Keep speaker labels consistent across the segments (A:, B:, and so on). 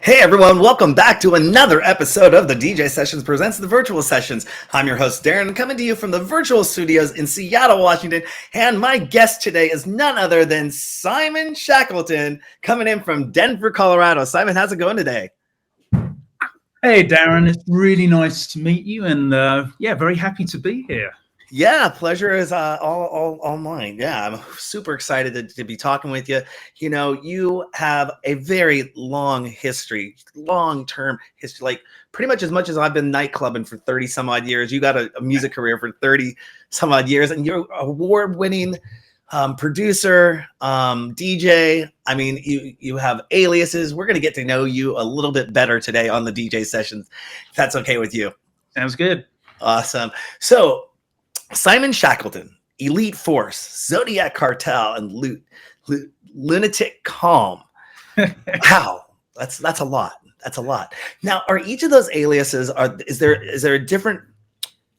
A: Hey everyone, welcome back to another episode of the DJ Sessions Presents the Virtual Sessions. I'm your host Darren, coming to you from the virtual studios in Seattle, Washington, and my guest today is none other than Simon Shackleton, coming in from Denver, Colorado. Simon, how's it going today?
B: Hey Darren, it's really nice to meet you, and very happy to be here.
A: Yeah, pleasure is all mine. Yeah, I'm super excited to be talking with you. You know, you have a very long history, long-term history, like pretty much as I've been nightclubbing for 30 some odd years. You got a music career for 30 some odd years, and you're award-winning producer, DJ. I mean, you have aliases. We're going to get to know you a little bit better today on the DJ Sessions, if that's okay with you.
B: Sounds good.
A: Awesome. So, Simon Shackleton, Elite Force, Zodiac Cartel, and Lunatic Calm. Wow, that's a lot. That's a lot. Now, are each of those aliases is there a different?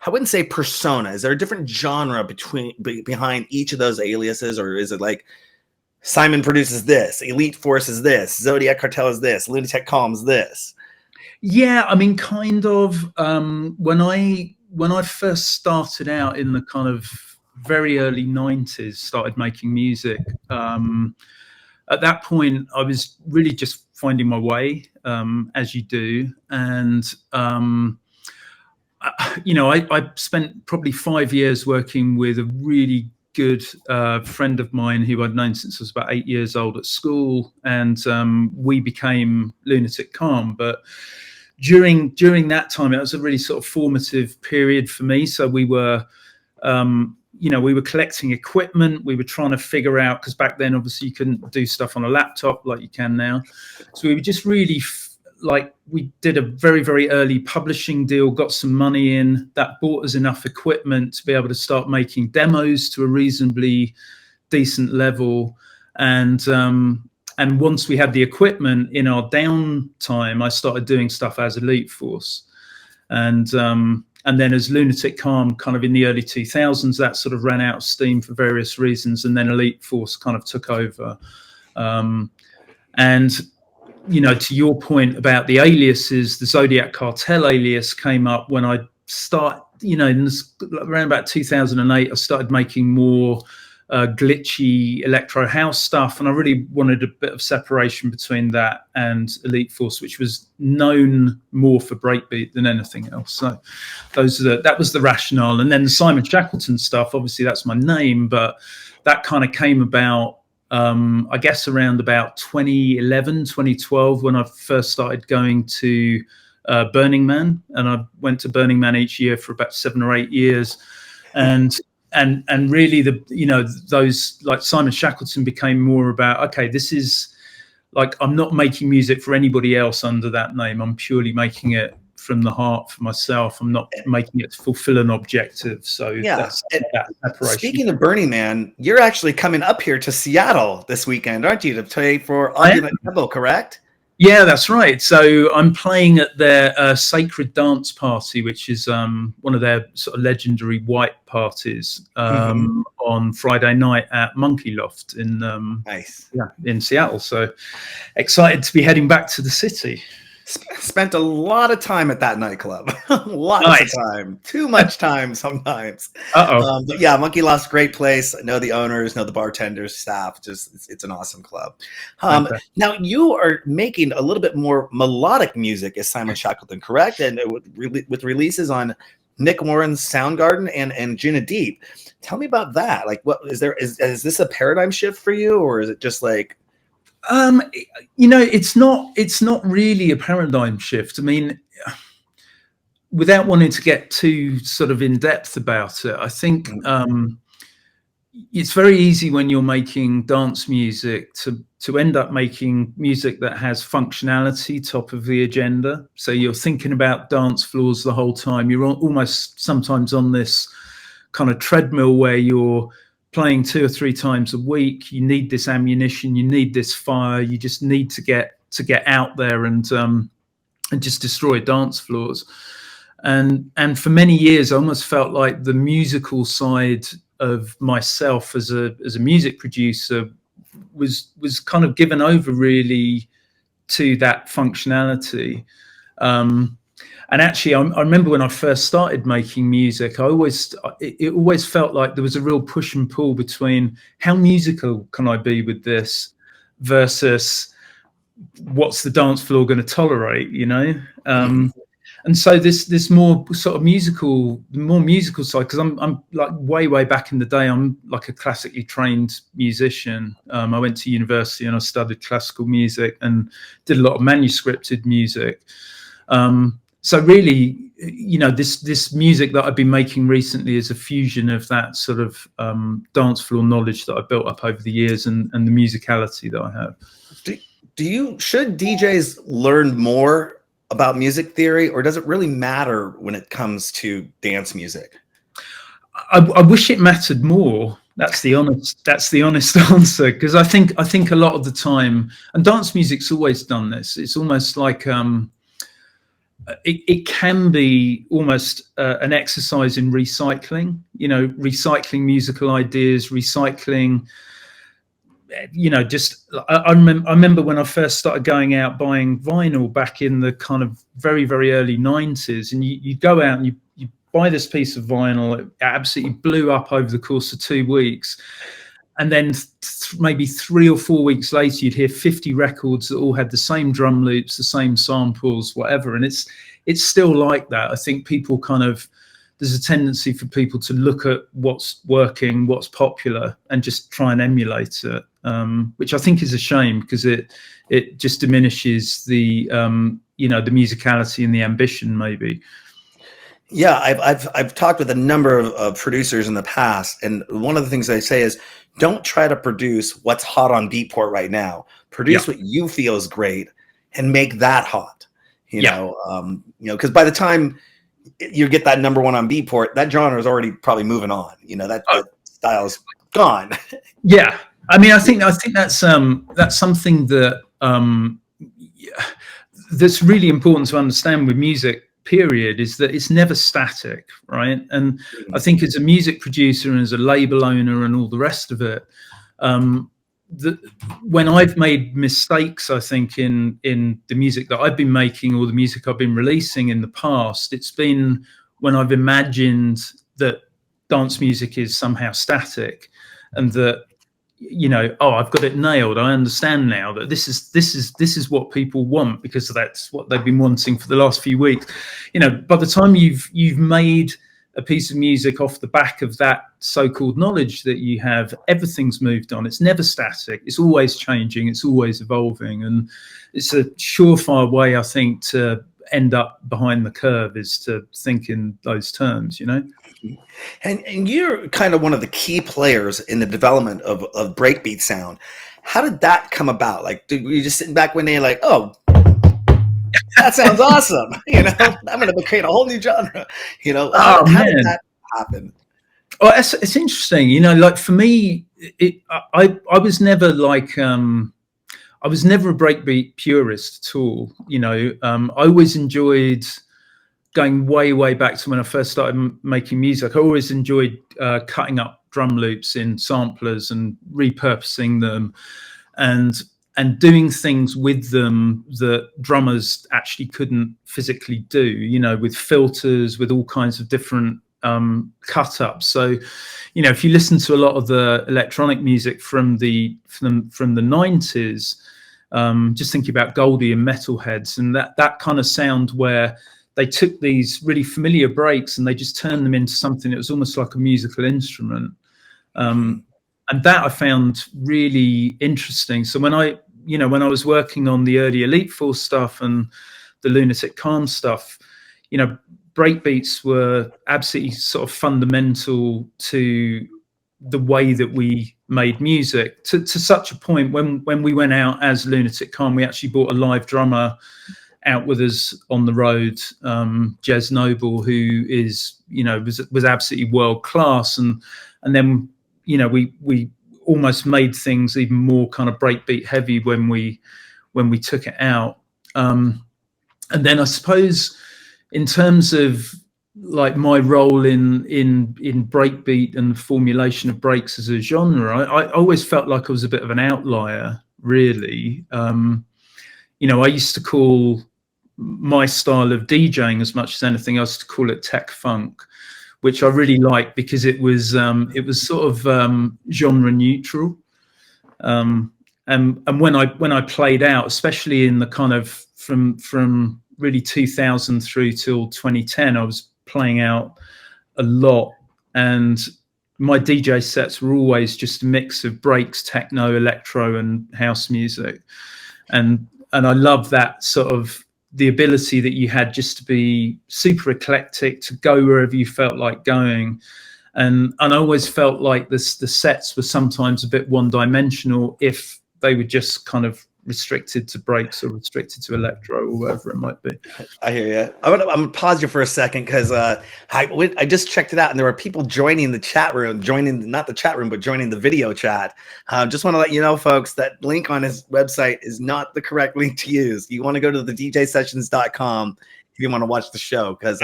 A: I wouldn't say persona. Is there a different genre behind each of those aliases, or is it like Simon produces this, Elite Force is this, Zodiac Cartel is this, Lunatic Calm is this?
B: Yeah, I mean, kind of. When I first started out in the kind of very early 90s, started making music, at that point, I was really just finding my way, as you do. And, I spent probably 5 years working with a really good friend of mine who I'd known since I was about 8 years old at school. And we became Lunatic Calm. But during that time, it was a really sort of formative period for me. So we were, we were collecting equipment. We were trying to figure out, because back then, obviously, you couldn't do stuff on a laptop like you can now. So we were just really we did a very, very early publishing deal, got some money in that bought us enough equipment to be able to start making demos to a reasonably decent level. And once we had the equipment, in our downtime, I started doing stuff as Elite Force. And then as Lunatic Calm, kind of in the early 2000s, that sort of ran out of steam for various reasons. And then Elite Force kind of took over. To your point about the aliases, the Zodiac Cartel alias came up when I around about 2008, I started making more glitchy electro house stuff, and I really wanted a bit of separation between that and Elite Force, which was known more for breakbeat than anything else. So that was the rationale. And then the Simon Shackleton stuff, obviously that's my name, but that kind of came about I guess around about 2011, 2012, when I first started going to Burning Man, and I went to Burning Man each year for about 7 or 8 years. And really those like Simon Shackleton became more about, okay, this is like, I'm not making music for anybody else under that name. I'm purely making it from the heart for myself. I'm not making it to fulfill an objective. So
A: yeah,
B: that's that separation.
A: Speaking of Burning Man, you're actually coming up here to Seattle this weekend, aren't you, to play for Argument Temple, correct?
B: Yeah, that's right. So I'm playing at their Sacred Dance Party, which is one of their sort of legendary white parties, on Friday night at Monkey Loft in in Seattle. So excited to be heading back to the city.
A: Spent a lot of time at that nightclub. Lots of time. Too much time sometimes. But yeah, Monkey Loft's a great place. I know the owners, know the bartenders, staff. Just it's an awesome club. Now you are making a little bit more melodic music as Simon Shackleton, correct? And with releases on Nick Warren's Soundgarden and Gina Deep. Tell me about that. Like, what is there? Is this a paradigm shift for you, or is it just like?
B: It's not really a paradigm shift. I mean, without wanting to get too sort of in depth about it, I think it's very easy when you're making dance music to end up making music that has functionality top of the agenda. So you're thinking about dance floors the whole time. You're almost sometimes on this kind of treadmill where you're playing 2 or 3 times a week. You need this ammunition, you need this fire, you just need to get out there and just destroy dance floors. And for many years I almost felt like the musical side of myself as a music producer was kind of given over really to that functionality. And actually, I remember when I first started making music, it always felt like there was a real push and pull between how musical can I be with this versus what's the dance floor going to tolerate, you know? And so this more sort of musical side, because I'm like way back in the day, I'm like a classically trained musician. I went to university and I studied classical music and did a lot of manuscripted music. So really, you know, this music that I've been making recently is a fusion of that sort of dance floor knowledge that I built up over the years and the musicality that I have.
A: Should DJs learn more about music theory, or does it really matter when it comes to dance music?
B: I wish it mattered more. That's the honest answer, because I think a lot of the time, and dance music's always done this. It's almost like it can be almost an exercise in recycling. You know, recycling musical ideas, recycling. You know, just I remember when I first started going out buying vinyl back in the kind of very early 90s, and you go out and you buy this piece of vinyl. It absolutely blew up over the course of 2 weeks, and then maybe 3 or 4 weeks later, you'd hear 50 records that all had the same drum loops, the same samples, whatever. And it's still like that. I think people there's a tendency for people to look at what's working, what's popular, and just try and emulate it, which I think is a shame, because it just diminishes the you know, the musicality and the ambition, maybe.
A: Yeah, I've talked with a number of producers in the past, and one of the things I say is, don't try to produce what's hot on Beatport right now. Produce what you feel is great, and make that hot. You know, because by the time you get that number one on Beatport, that genre is already probably moving on. You know, that style's gone.
B: Yeah, I mean, I think that's something that that's really important to understand with music. Period, is that it's never static, right? And I think as a music producer and as a label owner and all the rest of it, when I've made mistakes, I think in the music that I've been making or the music I've been releasing in the past, it's been when I've imagined that dance music is somehow static, and that, you know, oh, I've got it nailed. I understand now that this is what people want, because that's what they've been wanting for the last few weeks. You know, by the time you've made a piece of music off the back of that so-called knowledge that you have, everything's moved on. It's never static. It's always changing. It's always evolving, and it's a surefire way, I think, to end up behind the curve is to think in those terms, you know.
A: And you're kind of one of the key players in the development of breakbeat sound. How did that come about? Like, were you just sitting back one day like, oh, that sounds awesome? You know, I'm going to create a whole new genre. You know, how did that happen?
B: Well, it's interesting. You know, like for me, I was never like I was never a breakbeat purist at all. You know, I always enjoyed going way back to when I first started making music. I always enjoyed cutting up drum loops in samplers and repurposing them, and doing things with them that drummers actually couldn't physically do, you know, with filters, with all kinds of different cut ups. So, you know, if you listen to a lot of the electronic music from the 90s, just thinking about Goldie and Metalheads and that kind of sound, where they took these really familiar breaks and they just turned them into something that was almost like a musical instrument. And that I found really interesting. So when I was working on the early Elite Force stuff and the Lunatic Calm stuff, you know, breakbeats were absolutely sort of fundamental to the way that we made music, to such a point when we went out as Lunatic Calm, we actually brought a live drummer out with us on the road, Jez Noble, who is, you know, was absolutely world class, and then, you know, we almost made things even more kind of breakbeat heavy when we took it out. And then I suppose in terms of like my role in breakbeat and the formulation of breaks as a genre, I always felt like I was a bit of an outlier, really. you know, I used to call my style of DJing, as much as anything else, to call it tech funk, which I really liked because it was sort of genre neutral. And when I played out, especially in the kind of from really 2000 through till 2010, I was playing out a lot, and my DJ sets were always just a mix of breaks, techno, electro, and house music, and I love that sort of the ability that you had just to be super eclectic, to go wherever you felt like going. And I always felt like the sets were sometimes a bit one-dimensional if they were just kind of restricted to breaks or restricted to electro or whatever it might be.
A: I hear you. I'm gonna pause you for a second because I just checked it out and there were people joining the chat room, not the chat room, but joining the video chat. Just want to let you know, folks, that link on his website is not the correct link to use. You want to go to the djsessions.com if you want to watch the show, because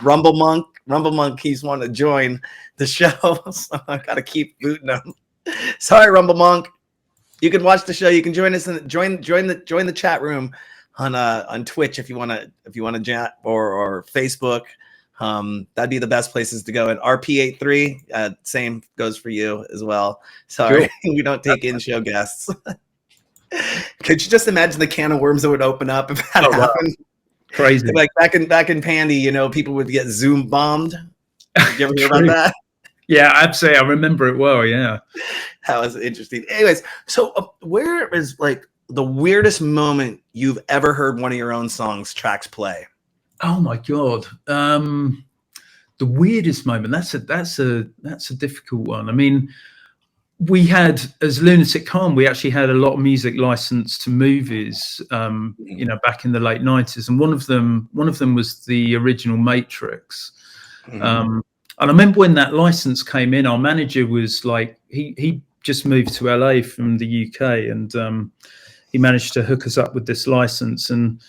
A: Rumble Monk keeps wanting to join the show, so I gotta keep booting him. Sorry, Rumble Monk. You can watch the show. You can join us and join the chat room on Twitch if you want to chat, or Facebook. That'd be the best places to go. And RP83, same goes for you as well. Sorry, cool. We don't take in-show guests. Could you just imagine the can of worms that would open up if that happened? Wow.
B: Crazy.
A: Like back in Pandy, you know, people would get Zoom bombed. Did you ever hear about that?
B: Yeah, absolutely. I remember it well. Yeah,
A: that was interesting. Anyways, so where is like the weirdest moment you've ever heard one of your own tracks play?
B: Oh my god, the weirdest moment. That's a difficult one. I mean, we had, as Lunatic Calm, we actually had a lot of music licensed to movies, you know, back in the late 90s, and one of them was the original Matrix. Mm-hmm. And I remember when that license came in, our manager was like, he just moved to LA from the UK, and he managed to hook us up with this license, and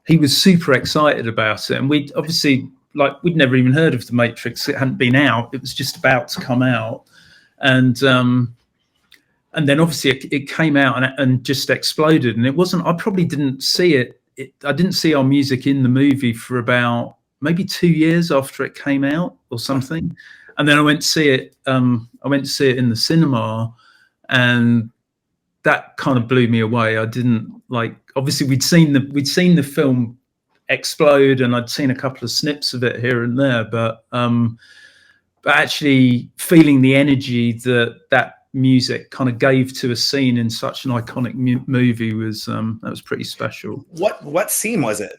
B: he was super excited about it. And we'd obviously, like, we'd never even heard of the Matrix. It hadn't been out. It was just about to come out. And then obviously it came out and just exploded. And it wasn't, I probably didn't see it. I didn't see our music in the movie for about maybe 2 years after it came out or something. And then I went to see it. I went to see it in the cinema, and that kind of blew me away. I didn't like, obviously we'd seen the film explode, and I'd seen a couple of snips of it here and there, but actually feeling the energy that music kind of gave to a scene in such an iconic movie was that was pretty special.
A: What scene was it?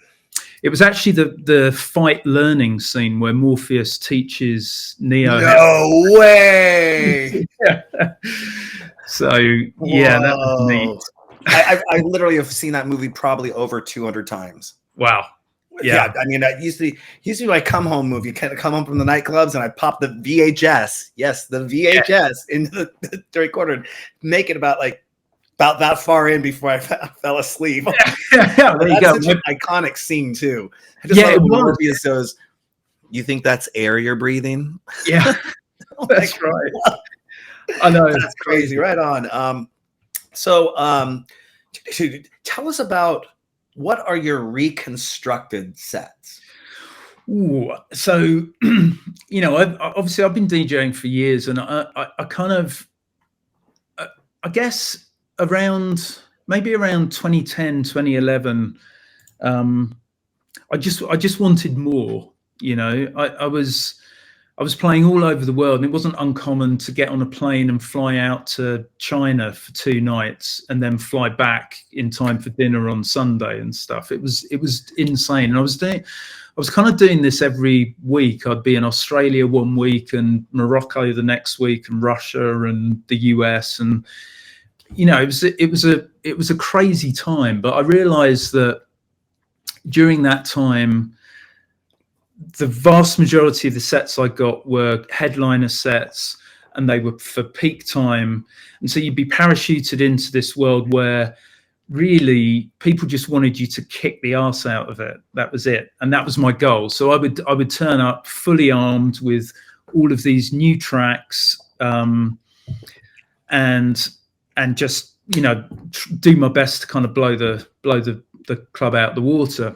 B: It was actually the fight learning scene where Morpheus teaches Neo.
A: No way!
B: So yeah, that was neat.
A: I literally have seen that movie probably over 200 times.
B: Wow. Yeah,
A: I mean, I used to be my come home movie. Kind of come home from the nightclubs, and I pop the VHS. Yes, the VHS into the recorder, and make it about that far in before I fell asleep.
B: Yeah, there you go.
A: Such an iconic scene too. I just love when Morpheus goes, "You think that's air you're breathing?"
B: Yeah, that's right. I know,
A: that's crazy. Right on. So tell us about, what are your reconstructed sets?
B: Ooh, so you know, obviously I've been DJing for years, and I kind of, I guess around 2010, 2011, I just wanted more. You know, I was playing all over the world, and it wasn't uncommon to get on a plane and fly out to China for 2 nights and then fly back in time for dinner on Sunday and stuff. It was insane. And I was kind of doing this every week. I'd be in Australia one week and Morocco the next week, and Russia and the US, and you know, it was a crazy time. But I realized that during that time, the vast majority of the sets I got were headliner sets, and they were for peak time. And so you'd be parachuted into this world where really people just wanted you to kick the arse out of it. That was it. And that was my goal. So I would turn up fully armed with all of these new tracks, and just do my best to kind of blow the club out the water.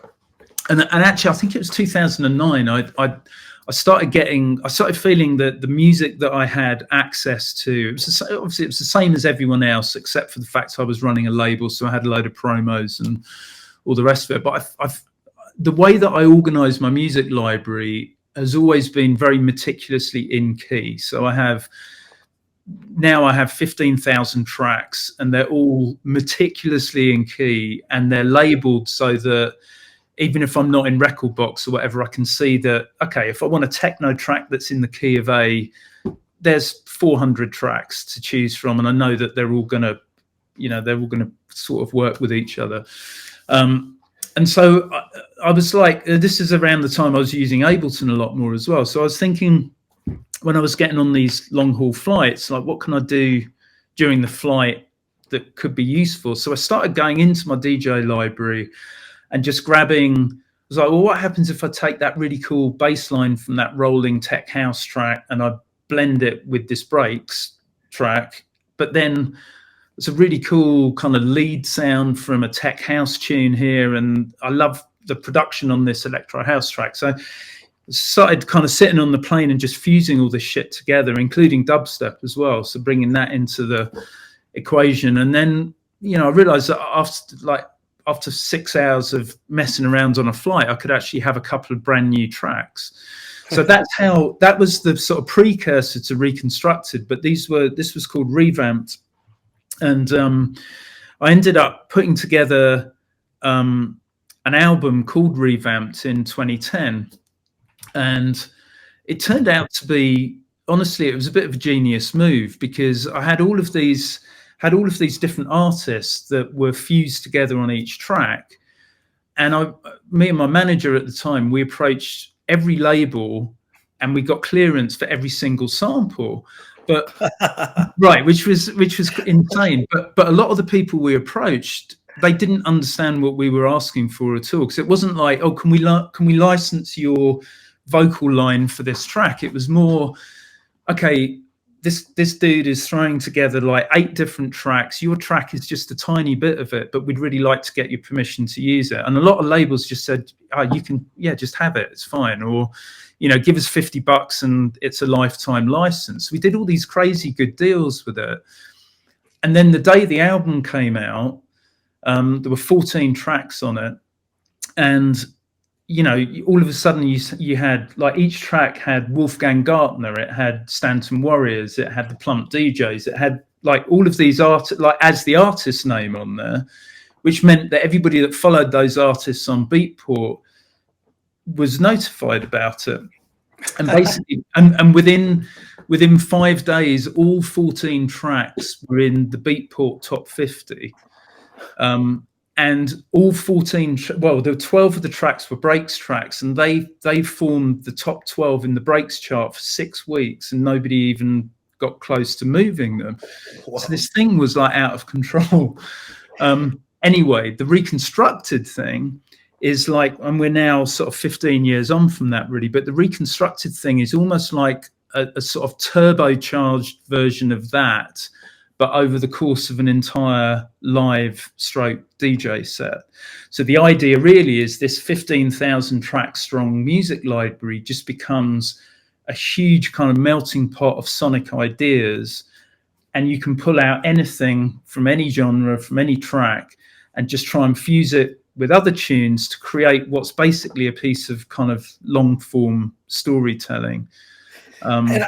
B: And actually, I think it was 2009. I started feeling that the music that I had access to, obviously it was the same as everyone else, except for the fact I was running a label, so I had a load of promos and all the rest of it. But the way that I organise my music library has always been very meticulously in key. So I have 15,000 tracks, and they're all meticulously in key, and they're labelled so that even if I'm not in record box or whatever, I can see that, okay, if I want a techno track that's in the key of A, there's 400 tracks to choose from, and I know that they're all going to sort of work with each other. And so I was like, this is around the time I was using Ableton a lot more as well. So I was thinking, when I was getting on these long haul flights, like, what can I do during the flight that could be useful? So I started going into my DJ library and just grabbing. I was like, well, what happens if I take that really cool bass line from that rolling tech house track and I blend it with this breaks track? But then it's a really cool kind of lead sound from a tech house tune here, and I love the production on this electro house track. So started kind of sitting on the plane and just fusing all this shit together, including dubstep as well. So bringing that into the equation. And then, I realized that after 6 hours of messing around on a flight, I could actually have a couple of brand new tracks. So that was the sort of precursor to Reconstructed, but this was called Revamped. And I ended up putting together an album called Revamped in 2010. And it turned out to be, honestly, it was a bit of a genius move, because I had all of these different artists that were fused together on each track. And me and my manager at the time, we approached every label and we got clearance for every single sample. But right, which was insane. But a lot of the people we approached, they didn't understand what we were asking for at all, because it wasn't like, oh, can we license your vocal line for this track? It was more, okay, this dude is throwing together like 8 different tracks. Your track is just a tiny bit of it, but we'd really like to get your permission to use it. And a lot of labels just said, oh, you can, just have it, it's fine. Or, give us $50 and it's a lifetime license. We did all these crazy good deals with it. And then the day the album came out, there were 14 tracks on it. And all of a sudden you had, like, each track had Wolfgang Gartner, it had Stanton Warriors, it had the Plump DJs, it had like all of these as the artist name on there, which meant that everybody that followed those artists on Beatport was notified about it. And basically, and within 5 days, all 14 tracks were in the Beatport top 50. And all 14, well, there were 12 of the tracks were breaks tracks, and they formed the top 12 in the breaks chart for 6 weeks, and nobody even got close to moving them. Wow. So this thing was like out of control. Anyway, the Reconstructed thing is like, and we're now sort of 15 years on from that, really, but the Reconstructed thing is almost like a sort of turbocharged version of that, but over the course of an entire live stroke DJ set. So the idea really is this 15,000 track strong music library just becomes a huge kind of melting pot of sonic ideas, and you can pull out anything from any genre, from any track, and just try and fuse it with other tunes to create what's basically a piece of kind of long form storytelling.
A: And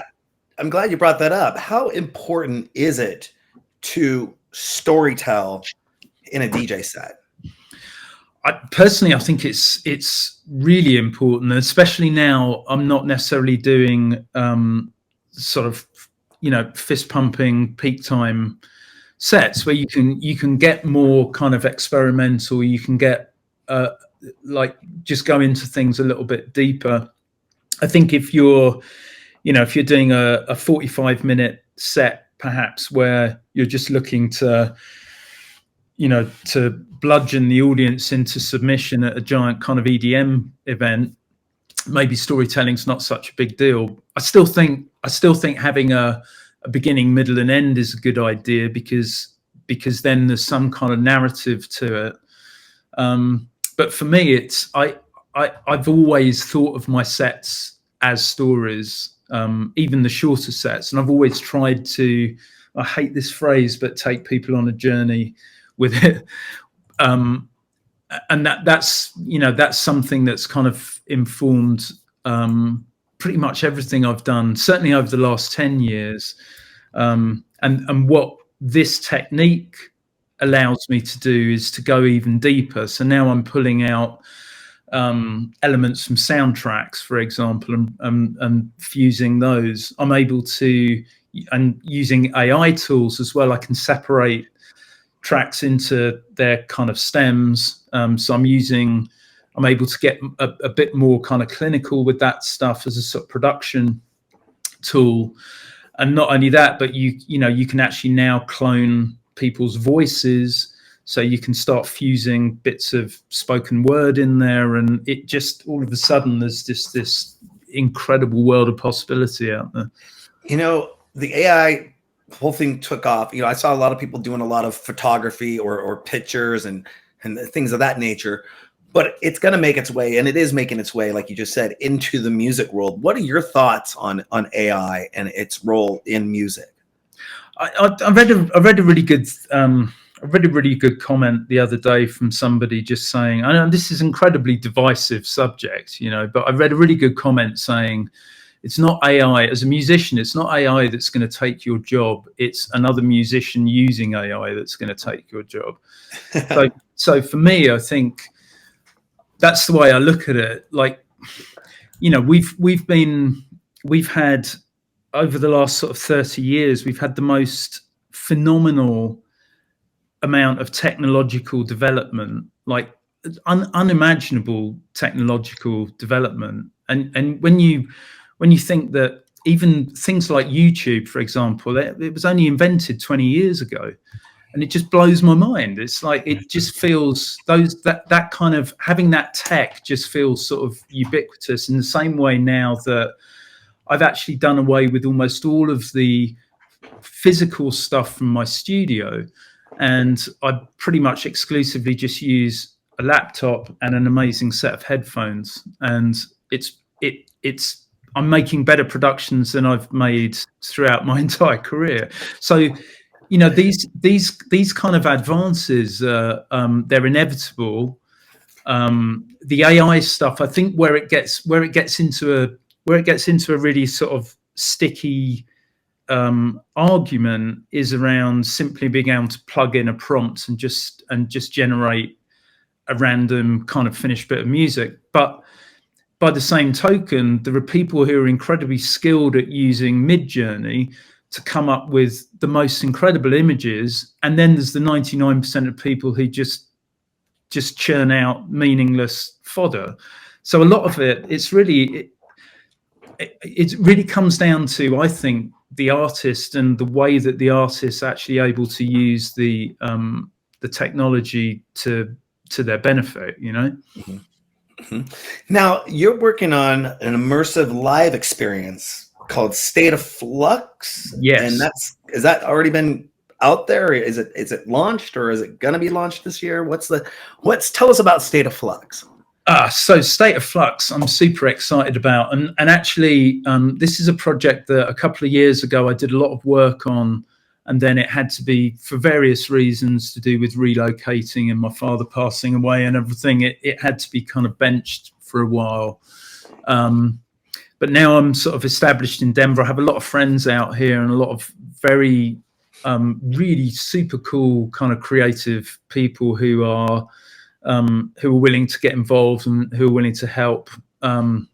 A: I'm glad you brought that up. How important is it to storytell in a DJ set?
B: Personally, I think it's really important, especially now. I'm not necessarily doing sort of fist pumping peak time sets where you can get more kind of experimental. You can get like just go into things a little bit deeper. I think if you're doing a 45-minute set, perhaps, where you're just looking to bludgeon the audience into submission at a giant kind of EDM event, maybe storytelling's not such a big deal. I still think having a beginning, middle, and end is a good idea, because because then there's some kind of narrative to it. But for me, it's I've always thought of my sets as stories, even the shorter sets, and I've always tried to. I hate this phrase, but take people on a journey with it. And that's something that's kind of informed pretty much everything I've done, certainly over the last 10 years. And what this technique allows me to do is to go even deeper. So now I'm pulling out elements from soundtracks, for example, and fusing those. I'm able to, and using AI tools as well, I can separate tracks into their kind of stems. So I'm able to get a bit more kind of clinical with that stuff as a sort of production tool. And not only that, but you can actually now clone people's voices, so you can start fusing bits of spoken word in there, and it just all of a sudden there's just this incredible world of possibility out there.
A: The AI whole thing took off. I saw a lot of people doing a lot of photography or pictures and things of that nature, but it's going to make its way, and it is making its way, like you just said, into the music world. What are your thoughts on AI and its role in music?
B: I read a really good comment the other day from somebody just saying, I know this is an incredibly divisive subject, but I read a really good comment saying, it's not AI. As a musician, it's not AI that's going to take your job. It's another musician using AI that's going to take your job. So for me, I think that's the way I look at it. Like, we've had, over the last sort of 30 years, we've had the most phenomenal amount of technological development, like unimaginable technological development. And when you think that even things like YouTube, for example, it was only invented 20 years ago, and it just blows my mind. It's like, it just feels that kind of having that tech just feels sort of ubiquitous, in the same way now that I've actually done away with almost all of the physical stuff from my studio, and I pretty much exclusively just use a laptop and an amazing set of headphones, and I'm making better productions than I've made throughout my entire career. So, these kind of advances, they're inevitable. The AI stuff, I think, where it gets into a really sort of sticky argument is around simply being able to plug in a prompt and just generate a random kind of finished bit of music. But by the same token, there are people who are incredibly skilled at using Midjourney to come up with the most incredible images, and then there's the 99% of people who just churn out meaningless fodder. So a lot of it really comes down to, I think, the artist and the way that the artist actually able to use the technology to their benefit.
A: Mm-hmm. Mm-hmm. Now you're working on an immersive live experience called State of Flux.
B: Yes.
A: And has that already been out there? Is it launched, or is it going to be launched this year? Tell us about State of Flux.
B: So State of Flux, I'm super excited about, and actually, this is a project that a couple of years ago I did a lot of work on, and then it had to be, for various reasons to do with relocating and my father passing away and everything, it had to be kind of benched for a while. But now I'm sort of established in Denver. I have a lot of friends out here and a lot of very, really super cool kind of creative people who are willing to get involved and who are willing to help in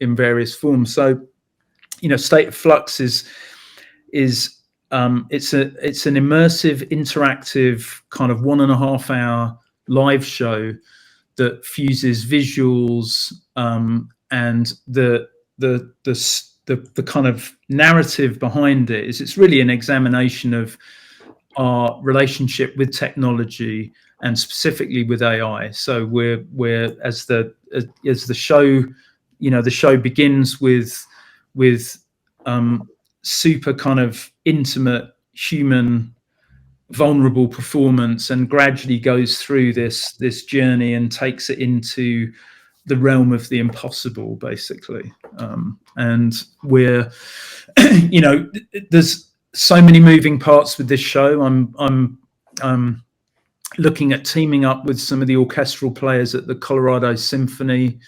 B: various forms. So, State of Flux is it's an immersive, interactive kind of 1.5 hour live show that fuses visuals and the kind of narrative behind it. It's really an examination of our relationship with technology and specifically with AI. So we're as the show, the show begins with super kind of intimate human vulnerable performance, and gradually goes through this journey and takes it into the realm of the impossible, basically. And we're, you know, there's so many moving parts with this show. I'm looking at teaming up with some of the orchestral players at the Colorado Symphony,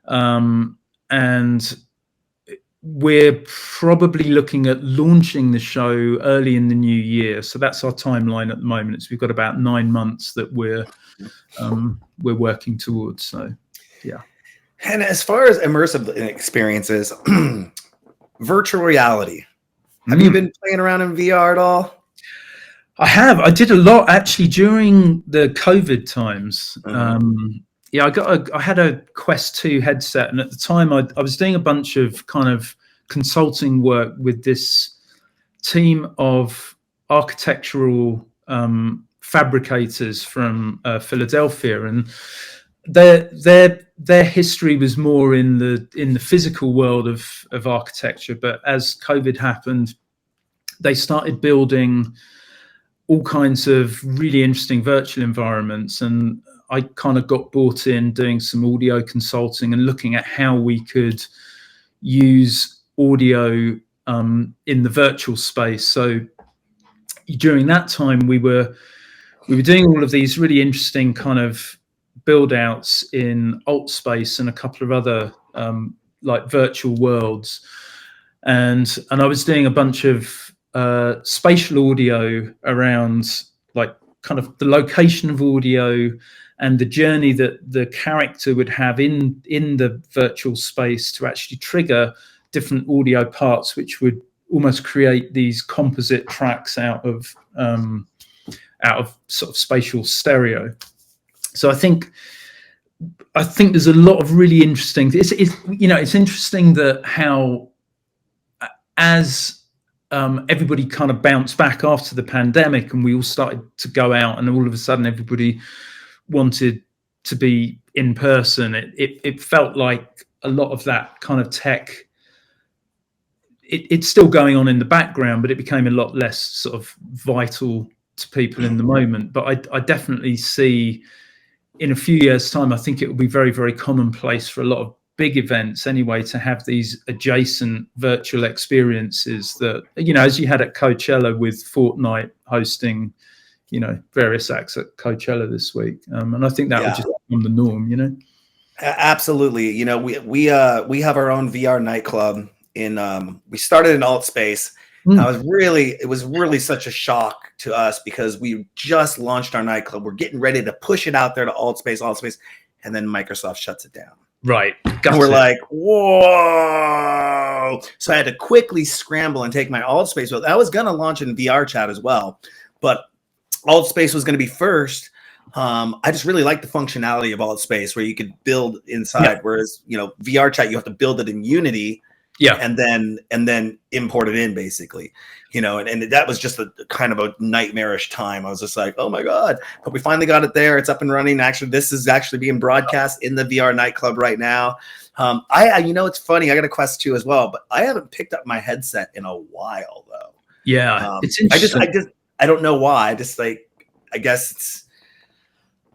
B: and we're probably looking at launching the show early in the new year. So that's our timeline at the moment. We've got about 9 months that we're working towards. So, yeah.
A: And as far as immersive experiences, virtual reality. Have you been playing around in VR at all?
B: I have. I did a lot actually during the COVID times. Yeah, I had a Quest 2 headset, and at the time I was doing a bunch of kind of consulting work with this team of architectural fabricators from Philadelphia, and their history was more in the physical world of architecture. But as COVID happened, they started building all kinds of really interesting virtual environments, and I kind of got brought in doing some audio consulting and looking at how we could use audio in the virtual space. So during that time, we were doing all of these really interesting kind of build outs in alt space and a couple of other like virtual worlds, and I was doing a bunch of spatial audio around like kind of the location of audio and the journey that the character would have in the virtual space to actually trigger different audio parts, which would almost create these composite tracks out of sort of spatial stereo. So I think there's a lot of really interesting. It's interesting that how as everybody kind of bounced back after the pandemic and we all started to go out, and all of a sudden everybody wanted to be in person. It felt like a lot of that kind of tech, it's still going on in the background, but it became a lot less sort of vital to people in the moment. But I definitely see in a few years' time, I think it will be very, very commonplace for a lot of big events anyway to have these adjacent virtual experiences that, you know, as you had at Coachella with Fortnite hosting, you know, various acts at Coachella this week. And I think that would just become the norm, you know?
A: Absolutely. You know, we have our own VR nightclub we started in alt space. It was really such a shock to us because we just launched our nightclub. We're getting ready to push it out there to alt space, and then Microsoft shuts it down.
B: Right.
A: And we're like, whoa. So I had to quickly scramble and take my alt space. I was going to launch in VR chat as well, but alt space was going to be first. I just really like the functionality of alt space where you could build inside, whereas, you know, VR chat, you have to build it in Unity. Yeah, and then import it in, basically, you know, and that was just a kind of a nightmarish time. I was just like, oh my god! But we finally got it there. It's up and running. Actually, this is actually being broadcast in the VR nightclub right now. You know, it's funny. I got a Quest 2 as well, but I haven't picked up my headset in a while though.
B: Yeah, it's interesting.
A: I don't know why. I just like, I guess it's.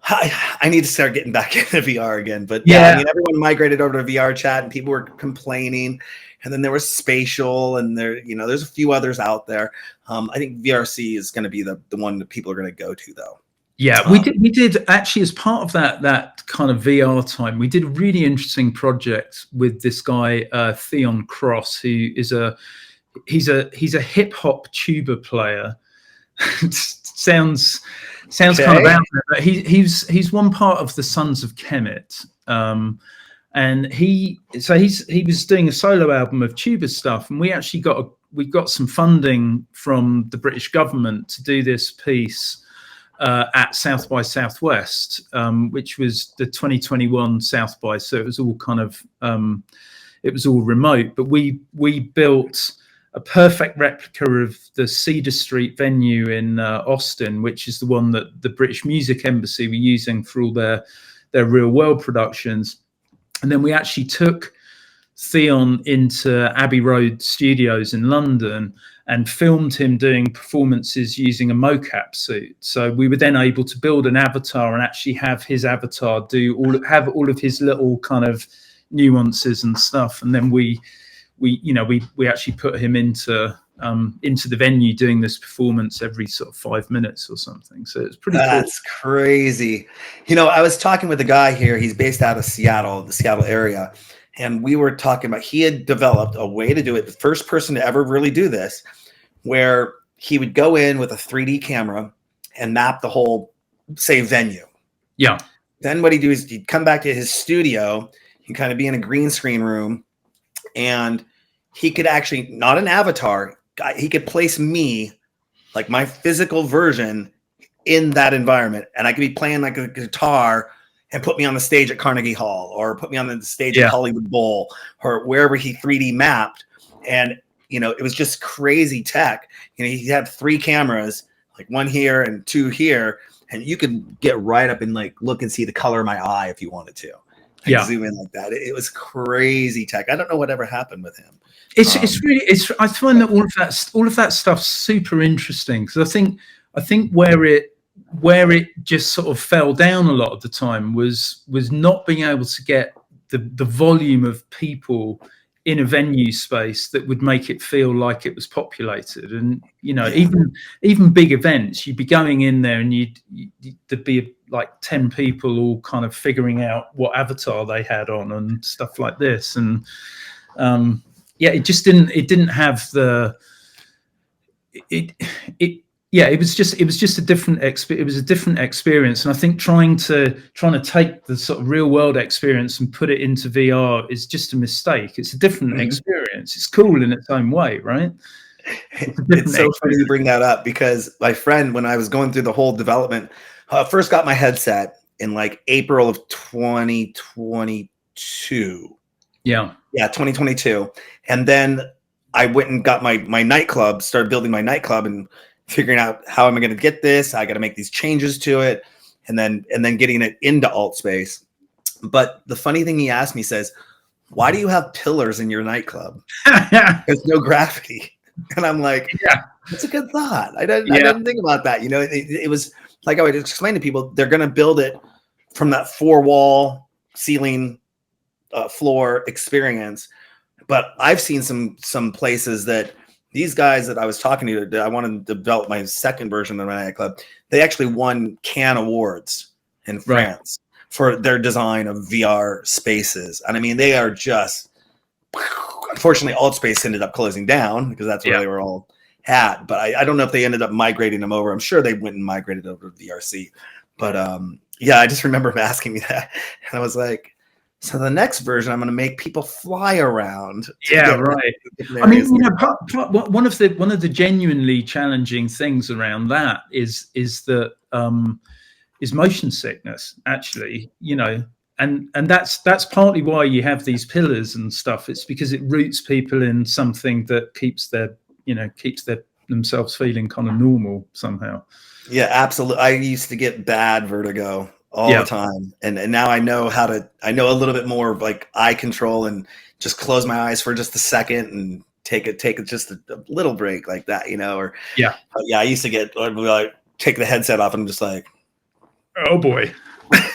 A: I need to start getting back into VR again, but I mean, everyone migrated over to VR chat, and people were complaining. And then there was spatial, and there's a few others out there. I think VRC is going to be the one that people are going to go to, though.
B: Yeah, we did actually, as part of that kind of VR time, we did a really interesting project with this guy Theon Cross, who is he's a hip hop tuba player. sounds kind of out there, but he's one part of the Sons of Kemet. And he was doing a solo album of tuba stuff, and we actually got some funding from the British government to do this piece at South by Southwest, which was the 2021 South by. So it was all kind of it was all remote, but we built a perfect replica of the Cedar Street venue in Austin, which is the one that the British Music Embassy were using for all their real world productions. And then we actually took Theon into Abbey Road Studios in London, and filmed him doing performances using a mocap suit. So we were then able to build an avatar and actually have his avatar have all of his little kind of nuances and stuff. And then we actually put him into the venue doing this performance every sort of 5 minutes or something. So it's pretty cool.
A: That's crazy. I was talking with a guy here. He's based out of Seattle, the Seattle area. And we were talking about, he had developed a way to do it. The first person to ever really do this, where he would go in with a 3D camera and map the whole, say, venue.
B: Yeah.
A: Then what he'd do is he'd come back to his studio. He'd kind of be in a green screen room, and he could actually, not an avatar, he could place me, like my physical version, in that environment. And I could be playing like a guitar and put me on the stage at Carnegie Hall, or put me on the stage at Hollywood Bowl, or wherever he 3D mapped. And, it was just crazy tech. He had 3 cameras, like 1 here and 2 here. And you could get right up and like look and see the color of my eye if you wanted to. Zoom in like that. It was crazy tech. I don't know whatever happened with him.
B: It's really I find that all of that stuff's super interesting, because I think where it just sort of fell down a lot of the time was not being able to get the volume of people in a venue space that would make it feel like it was populated. And even big events, you'd be going in there and there'd be like 10 people all kind of figuring out what avatar they had on and stuff like this. And it didn't have the it was just a different experience. And I think trying to take the sort of real world experience and put it into VR is just a mistake. It's a different experience. It's cool in its own way, right?
A: It's so funny you bring that up, because my friend, when I was going through the whole development, first got my headset in like April of 2022. Yeah, 2022. And then I went and got my nightclub, started building my nightclub and figuring out how am I going to get this. I got to make these changes to it, and then getting it into alt space. But the funny thing he asked me, says, why do you have pillars in your nightclub? There's no gravity. And I'm like, that's a good thought. I didn't think about that. It was like I would explain to people, they're going to build it from that 4-wall ceiling floor experience. But I've seen some places that these guys that I was talking to, that I wanted to develop my second version of my nightclub, they actually won Cannes Awards in France for their design of VR spaces. And I mean, they are just, unfortunately, Altspace ended up closing down because that's where they were all at. But I don't know if they ended up migrating them over. I'm sure they went and migrated over to VRC. But I just remember him asking me that. And I was like, so the next version, I'm going to make people fly around.
B: Yeah, right. I mean, one of the genuinely challenging things around that is that is motion sickness, actually. And that's partly why you have these pillars and stuff. It's because it roots people in something that keeps themselves feeling kind of normal somehow.
A: Yeah, absolutely. I used to get bad vertigo all the time, and now I know I know a little bit more of like eye control, and just close my eyes for just a second and take it just a little break like that, or I used to get like take the headset off and I'm just like,
B: oh boy.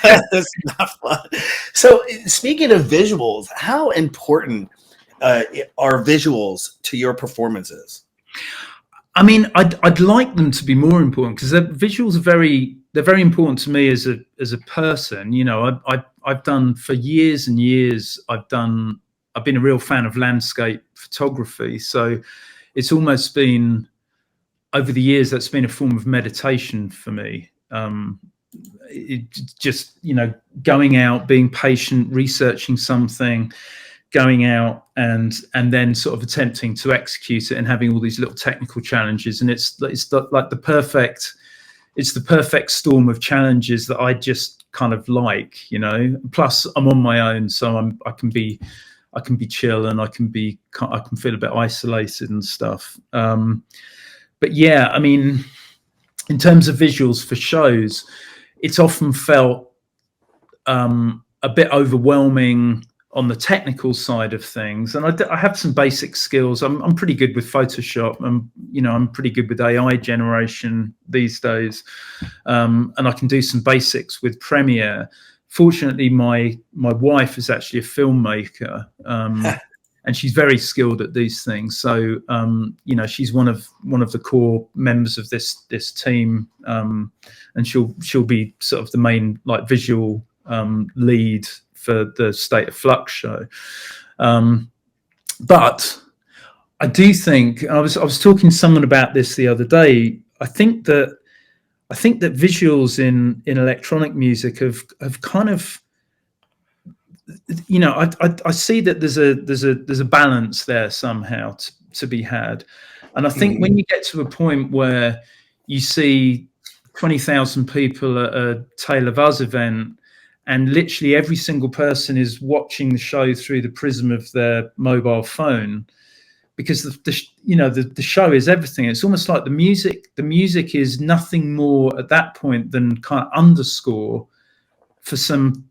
A: That's not fun. So speaking of visuals, how important are visuals to your performances?
B: I mean, I'd like them to be more important, because visuals they're very important to me as a person. I've done for years and years. I've been a real fan of landscape photography, so it's almost been, over the years, that's been a form of meditation for me. It just, going out, being patient, researching something, going out and then sort of attempting to execute it and having all these little technical challenges. And it's like the perfect storm of challenges that I just kind of like, plus I'm on my own, so I can be chill, and I can feel a bit isolated and stuff. But yeah, I mean, in terms of visuals for shows, it's often felt a bit overwhelming on the technical side of things, and I have some basic skills. I'm pretty good with Photoshop. I'm pretty good with AI generation these days, and I can do some basics with Premiere. Fortunately, my wife is actually a filmmaker, and she's very skilled at these things. So she's one of the core members of this team, and she'll be sort of the main like visual lead for the State of Flux show. But I do think I was talking to someone about this the other day. I think that visuals in electronic music have kind of, I see that there's a balance there somehow to be had. And I think when you get to a point where you see 20,000 people at a Tale of Us event, and literally every single person is watching the show through the prism of their mobile phone, because the show is everything. It's almost like the music is nothing more at that point than kind of underscore for some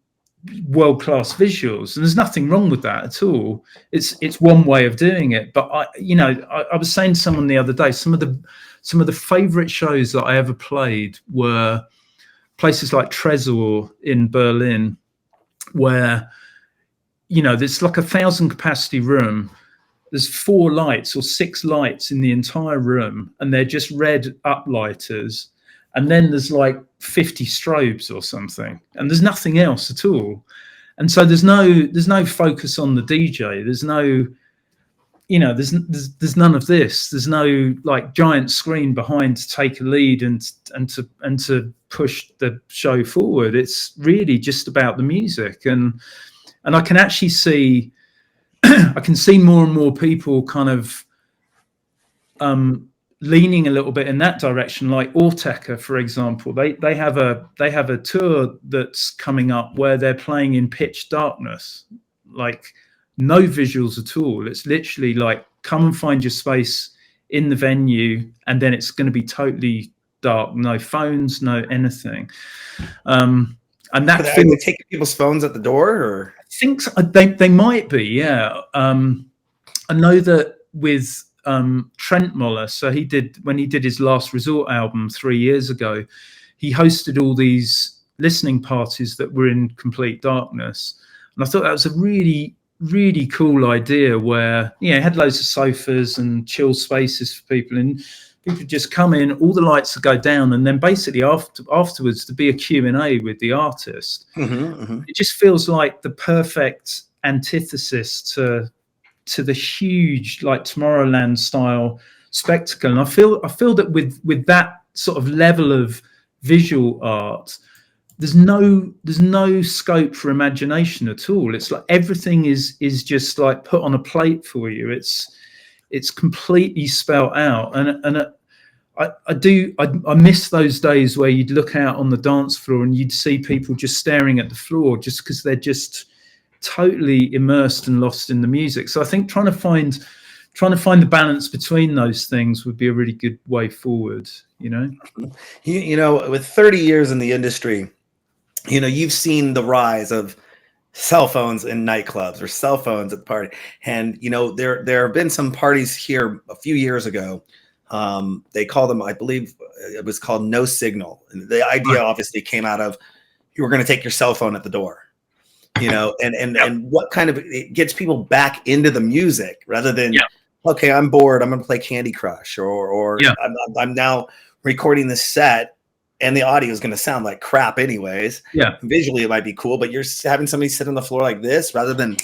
B: world-class visuals, and there's nothing wrong with that at all. It's one way of doing it. But I was saying to someone the other day, some of the favorite shows that I ever played were places like Tresor in Berlin, where there's like 1,000 capacity room. There's 4 lights or 6 lights in the entire room, and they're just red uplighters. And then there's like 50 strobes or something, and there's nothing else at all. And so there's no focus on the DJ. There's no, there's none of this. There's no like giant screen behind to take a lead and to push the show forward. It's really just about the music, and I can actually see I can see more and more people kind of leaning a little bit in that direction, like Autechre, for example. They have a tour that's coming up where they're playing in pitch darkness, like no visuals at all. It's literally like, come and find your space in the venue, and then it's going to be totally dark, no phones, no anything. And that
A: are they taking people's phones at the door, or
B: I think they might be, yeah. I know that with Trent Moller, so when he did his Last Resort album 3 years ago, he hosted all these listening parties that were in complete darkness, and I thought that was a really, really cool idea, where it had loads of sofas and chill spaces for people, and people just come in, all the lights would go down, and then basically afterwards to be a Q&A with the artist. It just feels like the perfect antithesis to the huge like Tomorrowland style spectacle. And I feel that with that sort of level of visual art, there's no scope for imagination at all. It's like everything is just like put on a plate for you. It's completely spelt out. And I miss those days where you'd look out on the dance floor and you'd see people just staring at the floor just because they're just totally immersed and lost in the music. So I think trying to find the balance between those things would be a really good way forward.
A: With 30 years in the industry, you've seen the rise of cell phones in nightclubs or cell phones at the party. And there have been some parties here a few years ago. They call them, I believe it was called No Signal. And the idea obviously came out of, you were going to take your cell phone at the door. And what kind of, it gets people back into the music rather than, okay, I'm bored, I'm going to play Candy Crush, or I'm now recording this set and the audio is going to sound like crap anyways. Visually it might be cool, but you're having somebody sit on the floor like this rather than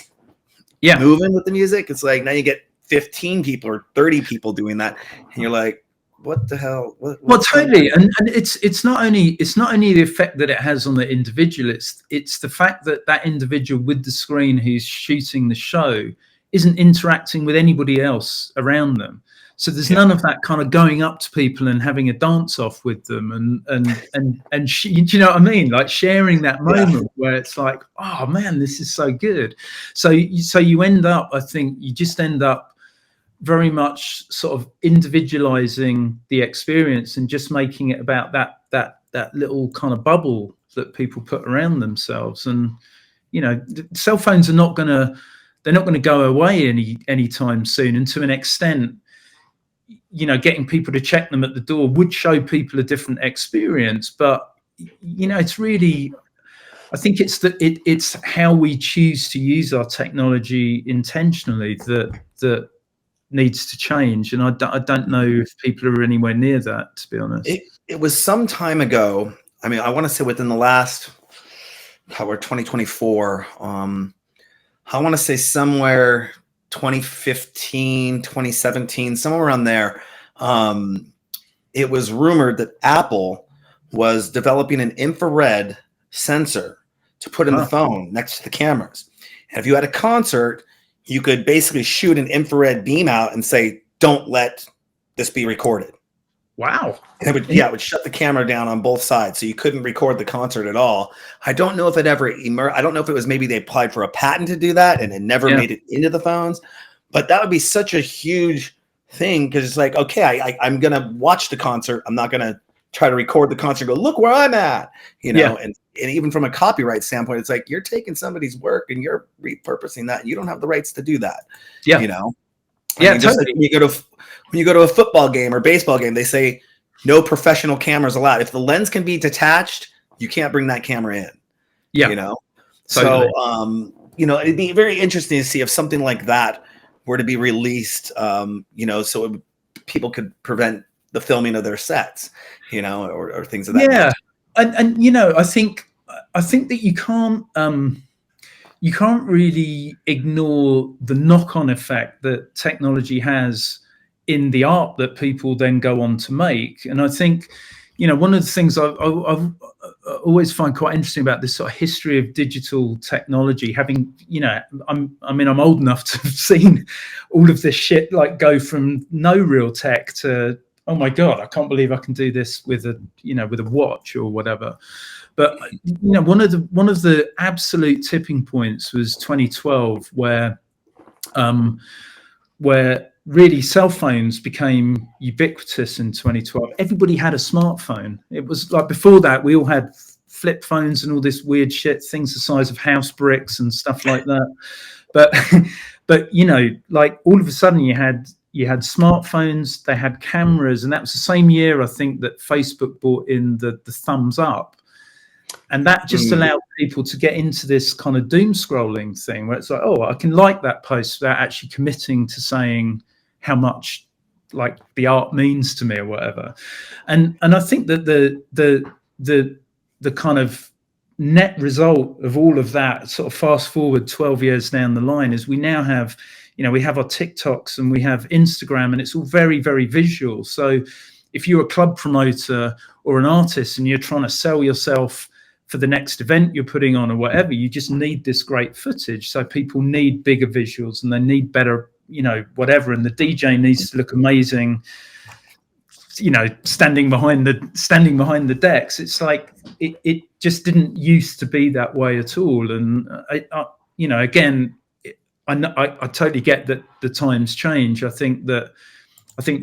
A: moving with the music. It's like now you get 15 people or 30 people doing that, and you're like, what the hell?
B: Well, totally. And it's not only the effect that it has on the individual, it's the fact that individual with the screen who's shooting the show isn't interacting with anybody else around them. So there's none of that kind of going up to people and having a dance off with them and do you know what I mean? Like sharing that moment where it's like, oh man, this is so good. So you end up, I think you just end up very much sort of individualizing the experience and just making it about that little kind of bubble that people put around themselves. And cell phones are not going to, they're not going to go away anytime soon. And to an extent, getting people to check them at the door would show people a different experience. But, it's really, I think it's how we choose to use our technology intentionally that needs to change. And I don't know if people are anywhere near that, to be honest.
A: It was some time ago. I mean, I want to say within the last, we're 2024. I want to say somewhere 2015, 2017, somewhere around there. It was rumored that Apple was developing an infrared sensor to put in the phone next to the cameras. And if you had a concert, you could basically shoot an infrared beam out and say, don't let this be recorded.
B: Wow.
A: And it would shut the camera down on both sides. So you couldn't record the concert at all. I don't know if it ever I don't know if it was maybe they applied for a patent to do that and it never made it into the phones. But that would be such a huge thing, because it's like, okay, I'm going to watch the concert. I'm not going to try to record the concert and go, look where I'm at, and even from a copyright standpoint, it's like you're taking somebody's work and you're repurposing that. And you don't have the rights to do that.
B: Yeah.
A: I mean, just like when you go to a football game or baseball game, they say no professional cameras allowed. If the lens can be detached, you can't bring that camera in.
B: Yeah.
A: So it'd be very interesting to see if something like that were to be released, so people could prevent the filming of their sets, or things of that nature.
B: And I think that you can't really ignore the knock-on effect that technology has in the art that people then go on to make. And I think, one of the things I've always find quite interesting about this sort of history of digital technology, having, I'm old enough to have seen all of this shit like go from no real tech to, oh my God, I can't believe I can do this with a watch or whatever. But one of the absolute tipping points was 2012, where really cell phones became ubiquitous in 2012. Everybody had a smartphone. It was like, before that, we all had flip phones and all this weird shit, things the size of house bricks and stuff like that. But like all of a sudden you had smartphones, they had cameras, and that was the same year, I think, that Facebook brought in the thumbs up. And that just allowed people to get into this kind of doom scrolling thing where it's like, oh, I can like that post without actually committing to saying how much like the art means to me or whatever. And I think that the kind of net result of all of that, sort of fast forward 12 years down the line, is we now have, we have our TikToks and we have Instagram, and it's all very, very visual. So if you're a club promoter or an artist and you're trying to sell yourself for the next event you're putting on or whatever, you just need this great footage. So people need bigger visuals and they need better, whatever. And the DJ needs to look amazing, standing behind the decks. It's like, it just didn't used to be that way at all. And again, I totally get that the times change. I think the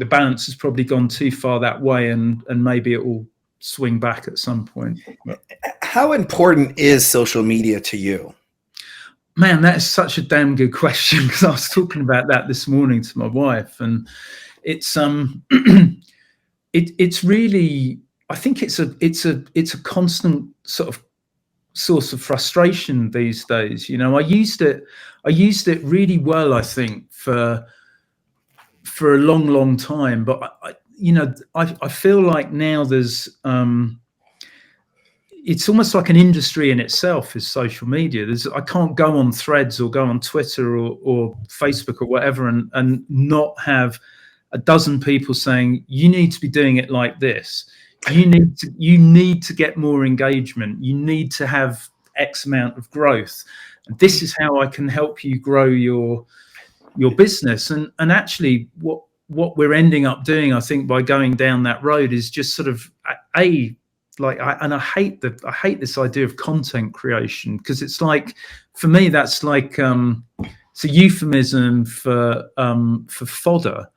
B: balance has probably gone too far that way, and maybe it will swing back at some point. But
A: how important is social media to you?
B: Man, that is such a damn good question, because I was talking about that this morning to my wife, and it's it's really, I think it's a constant sort of source of frustration these days. I used it really well, I think, for a long time, but I feel like now there's it's almost like an industry in itself is social media. I can't go on Threads or go on Twitter or Facebook or whatever and not have a dozen people saying, you need to be doing it like this. You need to get more engagement. You need to have X amount of growth. And this is how I can help you grow your business. And actually what we're ending up doing, I think, by going down that road is just sort of I hate this idea of content creation, because it's like, for me, that's like it's a euphemism for fodder.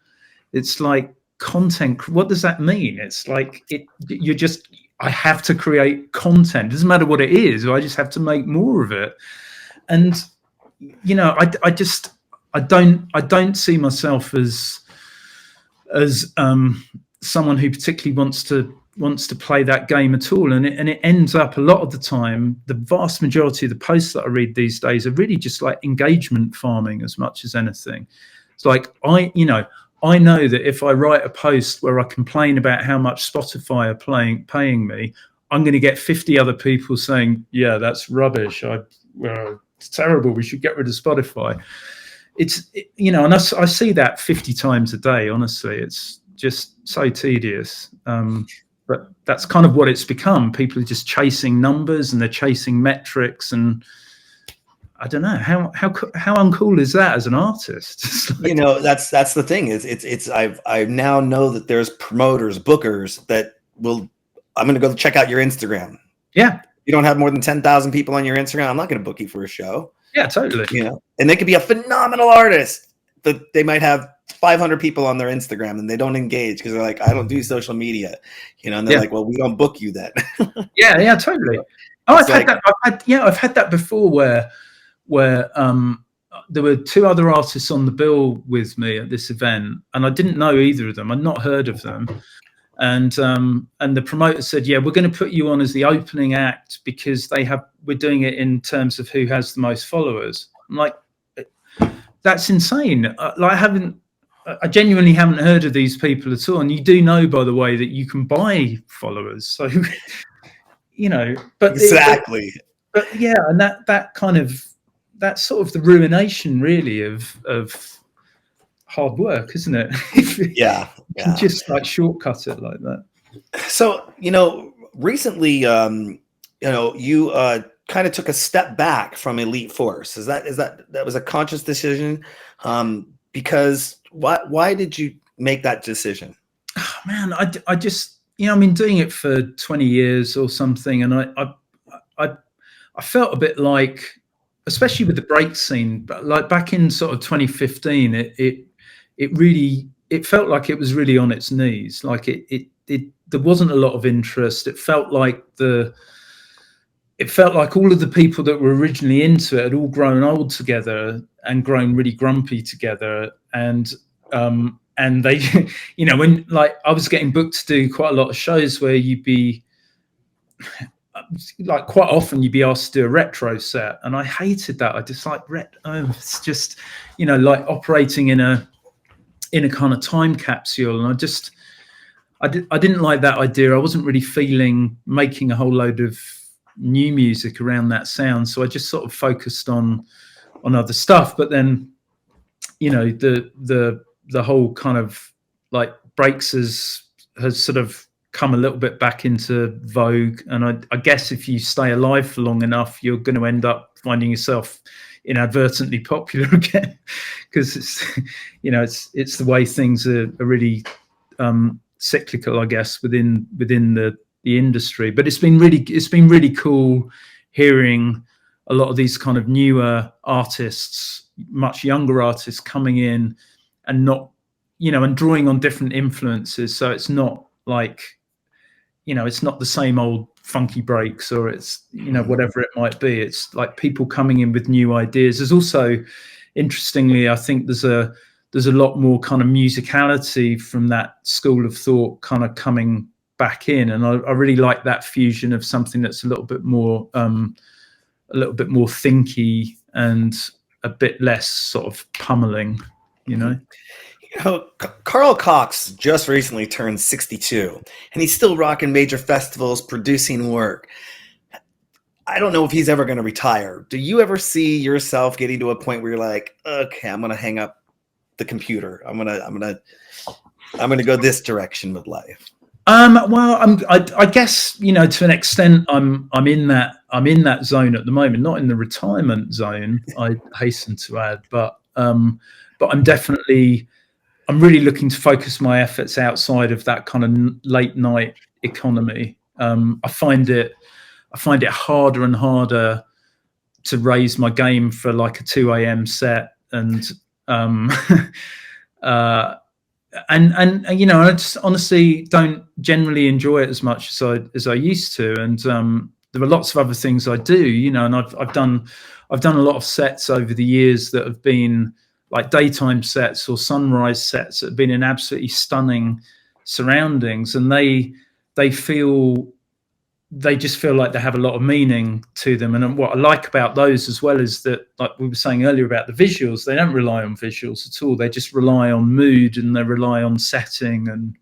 B: It's like content. What does that mean? It's like I have to create content. It doesn't matter what it is. I just have to make more of it. and you know, I don't see myself as someone who particularly wants to play that game at all, and it ends up a lot of the time. The vast majority of the posts that I read these days are really just like engagement farming as much as anything. It's like I know that if I write a post where I complain about how much Spotify are paying me, I'm going to get 50 other people saying, "Yeah, that's rubbish. It's terrible. We should get rid of Spotify." And I see that 50 times a day. Honestly, it's just so tedious. But that's kind of what it's become. People are just chasing numbers and they're chasing metrics, and I don't know how uncool is that as an artist.
A: You know, that's the thing is it's I now know that there's promoters, bookers that will. I'm going to go check out your Instagram.
B: Yeah,
A: you don't have more than 10,000 people on your Instagram. I'm not going to book you for a show.
B: Yeah, totally.
A: You know, and they could be a phenomenal artist, but they might have 500 people on their Instagram and they don't engage because they're like, I don't do social media, you know, and they're like, well, we don't book you then.
B: Yeah, totally. Oh, I've had that. I've had that before where there were two other artists on the bill with me at this event, and I didn't know either of them. I'd not heard of them. And the promoter said, yeah, we're going to put you on as the opening act because we're doing it in terms of who has the most followers. I'm like, that's insane. I genuinely haven't heard of these people at all. And you do know, by the way, that you can buy followers. So, you know, but
A: exactly.
B: But yeah, and that's sort of the ruination really of hard work, isn't it?
A: Yeah.
B: You can just like shortcut it like that.
A: So, you know, recently, you know, you kind of took a step back from Elite Force. That was a conscious decision? Because why did you make that decision?
B: Oh, man, I just, you know, I've been doing it for 20 years or something, and I felt a bit like, especially with the break scene, but like back in sort of 2015, it felt like it was really on its knees. Like there wasn't a lot of interest. It felt like all of the people that were originally into it had all grown old together and grown really grumpy together. And they, you know, when like I was getting booked to do quite a lot of shows where you'd be like quite often you'd be asked to do a retro set, and I hated that. I just like it's just, you know, like operating in a kind of time capsule, and I didn't like that idea. I wasn't really feeling making a whole load of new music around that sound, so I just sort of focused on other stuff. But then, you know, the whole kind of like breaks has sort of come a little bit back into vogue, and I guess if you stay alive for long enough, you're going to end up finding yourself inadvertently popular again, because it's, you know, it's the way things are really cyclical, I guess, within the industry. But it's been really cool hearing a lot of these kind of newer artists, much younger artists coming in and not, you know, and drawing on different influences. So it's not like, you know, it's not the same old funky breaks, or it's, you know, whatever it might be. It's like people coming in with new ideas. There's also, interestingly, I think there's a lot more kind of musicality from that school of thought kind of coming back in, and I really like that fusion of something that's a little bit more thinky and a bit less sort of pummeling, you know.
A: You know, Carl Cox just recently turned 62, and he's still rocking major festivals, producing work. I don't know if he's ever going to retire. Do you ever see yourself getting to a point where you're like, okay, I'm going to hang up the computer. I'm going to go this direction with life?
B: Well, I guess, you know, to an extent, I'm in that zone at the moment, not in the retirement zone, I hasten to add, but I'm really looking to focus my efforts outside of that kind of late night economy. I find it harder and harder to raise my game for like a 2 a.m. set, and you know, I just honestly don't generally enjoy it as much as I used to, and there are lots of other things I do, you know, and I've done a lot of sets over the years that have been like daytime sets or sunrise sets that have been in absolutely stunning surroundings, and they just feel like they have a lot of meaning to them. And what I like about those as well is that, like we were saying earlier about the visuals, they don't rely on visuals at all. They just rely on mood, and they rely on setting, and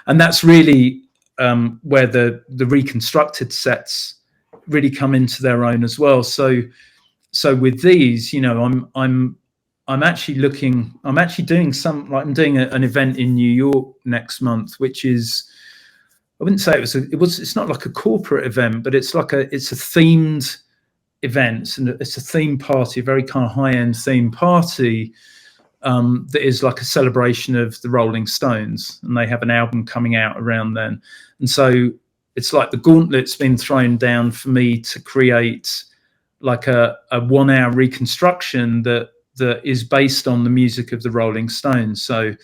B: and that's really where the reconstructed sets really come into their own as well. So with these, you know, I'm actually doing some, like I'm doing an event in New York next month, which is, I wouldn't say it's not like a corporate event, but it's a themed event, and it's a theme party, a very kind of high-end theme party, that is like a celebration of the Rolling Stones, and they have an album coming out around then. And so it's like the gauntlet's been thrown down for me to create like a 1 hour reconstruction that is based on the music of the Rolling Stones. So,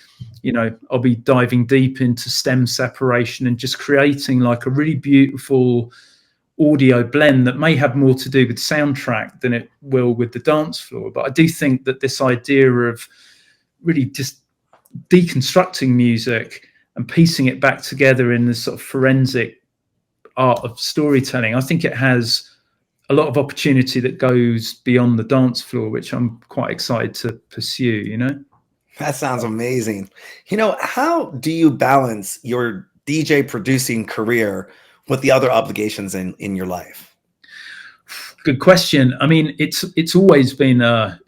B: you know, I'll be diving deep into stem separation and just creating like a really beautiful audio blend that may have more to do with soundtrack than it will with the dance floor. But I do think that this idea of really just deconstructing music and piecing it back together in this sort of forensic art of storytelling, I think it has a lot of opportunity that goes beyond the dance floor, which I'm quite excited to pursue, you know?
A: That sounds amazing. You know, how do you balance your DJ producing career with the other obligations in your life?
B: Good question. I mean, it's always been a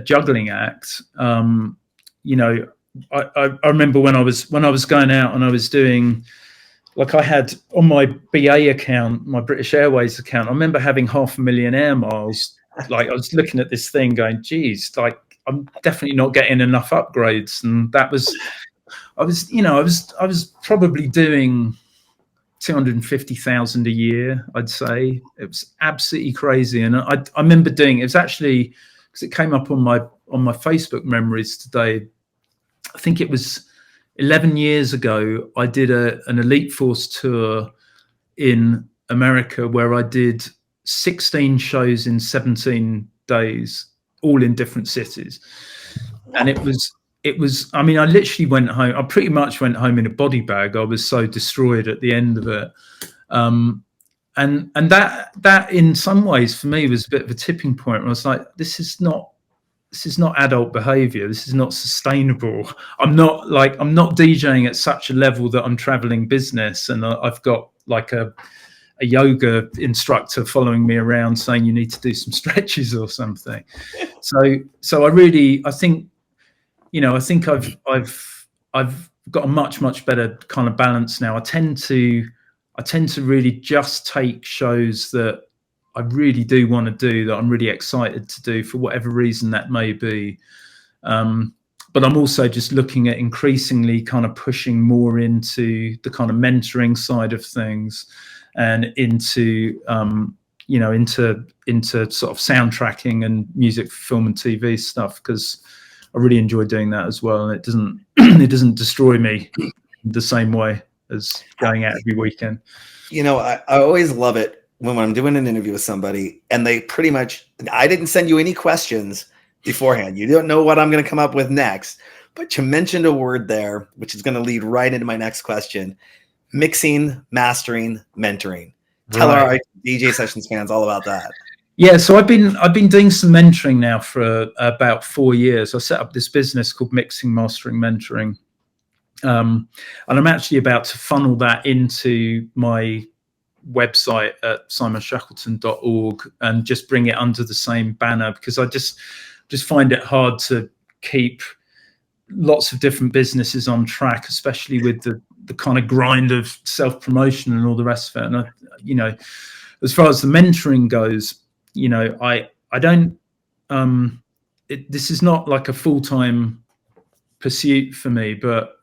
B: juggling act. You know, I remember when I was going out and I was doing, like, I had on my BA account, my British Airways account, I remember having 500,000 air miles. Like, I was looking at this thing going, geez, like, I'm definitely not getting enough upgrades. And that was, I was probably doing 250,000 a year, I'd say. It was absolutely crazy. And I remember doing, it was actually, because it came up on my Facebook memories today, I think it was 11 years ago, I did an Elite Force tour in America where I did 16 shows in 17 days, all in different cities. And it was, I mean, I literally went home. I pretty much went home in a body bag. I was so destroyed at the end of it. And that in some ways for me was a bit of a tipping point. I was like, this is not adult behavior. This is not sustainable. I'm not DJing at such a level that I'm traveling business, and I've got like a yoga instructor following me around saying you need to do some stretches or something. So I think, you know, I think I've got a much better kind of balance now. I tend to really just take shows that I really do want to do, that I'm really excited to do for whatever reason that may be. But I'm also just looking at increasingly kind of pushing more into the kind of mentoring side of things, and into you know, into sort of soundtracking and music for film and TV stuff, because I really enjoy doing that as well, and it doesn't destroy me the same way as going out every weekend.
A: You know, I always love it when I'm doing an interview with somebody and they pretty much, I didn't send you any questions beforehand. You don't know what I'm going to come up with next, but you mentioned a word there, which is going to lead right into my next question: mixing, mastering, mentoring. Tell our DJ Sessions fans all about that.
B: Yeah, so I've been doing some mentoring now for about 4 years. I set up this business called Mixing, Mastering, Mentoring, and I'm actually about to funnel that into my website at simonshackleton.org and just bring it under the same banner, because I just find it hard to keep lots of different businesses on track, especially with the kind of grind of self-promotion and all the rest of it. And you know, as far as the mentoring goes, you know, I don't this is not like a full-time pursuit for me, but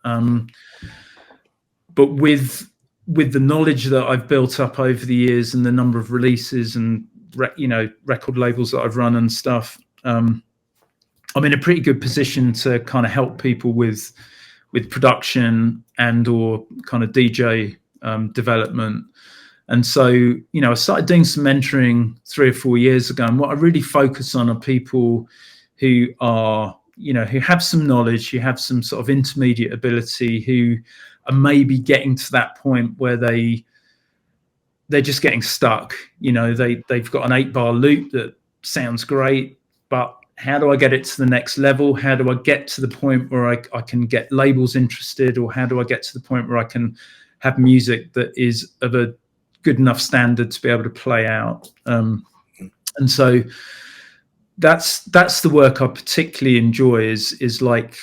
B: with the knowledge that I've built up over the years and the number of releases and record labels that I've run and stuff, I'm in a pretty good position to kind of help people with production and or kind of DJ development. And so, I started doing some mentoring 3 or 4 years ago. And what I really focus on are people who are, who have some knowledge, who have some sort of intermediate ability, who are maybe getting to that point where they're just getting stuck. They've got an 8-bar loop that sounds great, but how do I get it to the next level? How do I get to the point where I can get labels interested, or how do I get to the point where I can have music that is of a good enough standard to be able to play out? And so that's the work I particularly enjoy, is like,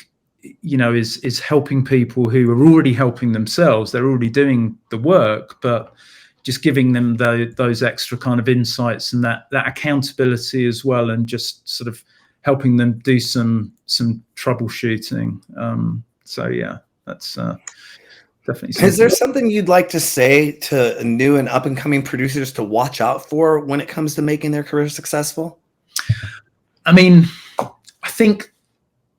B: is helping people who are already helping themselves. They're already doing the work, but just giving them those extra kind of insights and that accountability as well, and just sort of helping them do some troubleshooting. So yeah, that's definitely something.
A: Is there something you'd like to say to new and up and coming producers to watch out for when it comes to making their career successful?
B: I mean, I think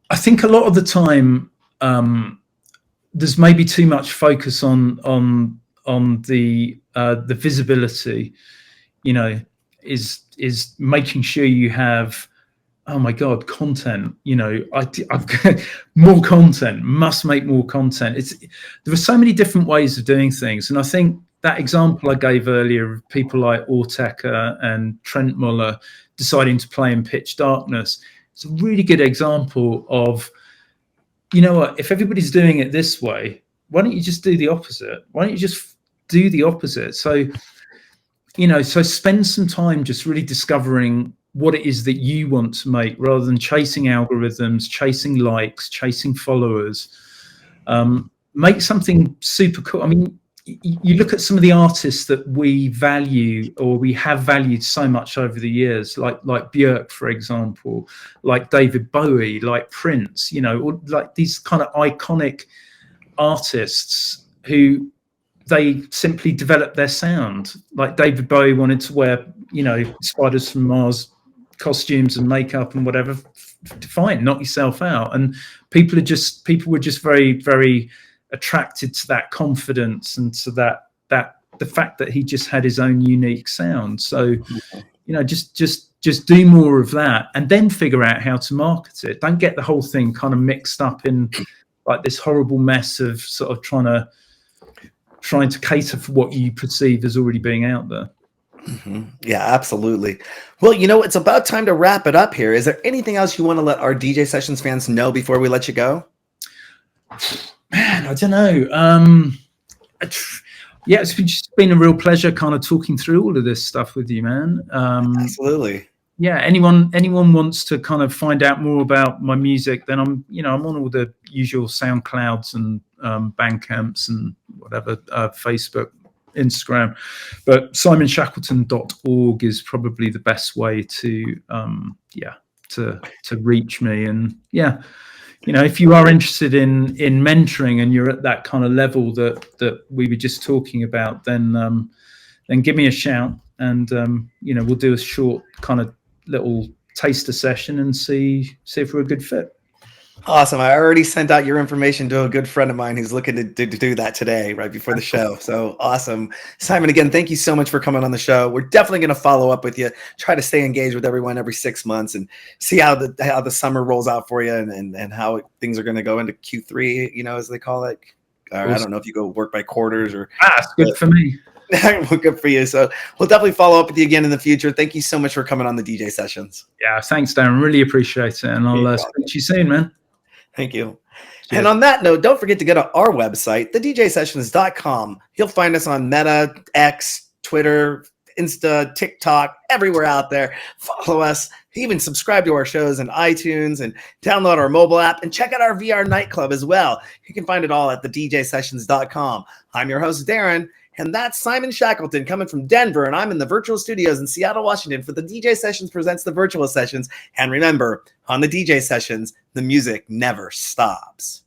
B: a lot of the time there's maybe too much focus on the visibility. Is making sure you have, oh my God, content. I've got more content, must make more content. There are so many different ways of doing things. And I think that example I gave earlier of people like Ortecker and Trent Muller deciding to play in pitch darkness, it's a really good example of, what, if everybody's doing it this way, why don't you just do the opposite? Why don't you just do the opposite? So, so spend some time just really discovering what it is that you want to make, rather than chasing algorithms, chasing likes, chasing followers. Make something super cool. I mean, you look at some of the artists that we value, or we have valued so much over the years, like Björk, for example, like David Bowie, like Prince, or like these kind of iconic artists who they simply developed their sound. Like David Bowie wanted to wear, Spiders from Mars costumes and makeup and whatever. Fine, knock yourself out. And people were just very, very attracted to that confidence and to that the fact that he just had his own unique sound. So, just do more of that, and then figure out how to market it. Don't get the whole thing kind of mixed up in like this horrible mess of sort of trying to cater for what you perceive as already being out there.
A: Mm-hmm. Yeah, absolutely. Well, it's about time to wrap it up here. Is there anything else you want to let our DJ Sessions fans know before we let you go?
B: Man, I don't know. Yeah, it's just been a real pleasure kind of talking through all of this stuff with you, man.
A: Absolutely.
B: Yeah, anyone wants to kind of find out more about my music, then I'm on all the usual SoundClouds and Bandcamps and whatever, Facebook, Instagram. But simonshackleton.org is probably the best way to reach me. And yeah, if you are interested in mentoring and you're at that kind of level that we were just talking about, then give me a shout, and we'll do a short kind of little taster session and see if we're a good fit.
A: Awesome. I already sent out your information to a good friend of mine who's looking to do that today, right before the show. So awesome. Simon, again, thank you so much for coming on the show. We're definitely going to follow up with you, try to stay engaged with everyone every 6 months, and see how the summer rolls out for you, and how things are going to go into Q3, as they call it. Awesome. I don't know if you go work by quarters or.
B: It's good for me.
A: Good for you. So we'll definitely follow up with you again in the future. Thank you so much for coming on the DJ Sessions.
B: Yeah, thanks, Darren. Really appreciate it. And I'll speak to you soon, man.
A: Thank you. Cheers. And on that note, don't forget to go to our website, thedjsessions.com. You'll find us on Meta, X, Twitter, Insta, TikTok, everywhere out there. Follow us, even subscribe to our shows in iTunes, and download our mobile app, and check out our VR nightclub as well. You can find it all at thedjsessions.com. I'm your host, Darren. And that's Simon Shackleton coming from Denver, and I'm in the virtual studios in Seattle, Washington for the DJ Sessions presents the virtual sessions. And remember, on the DJ Sessions, the music never stops.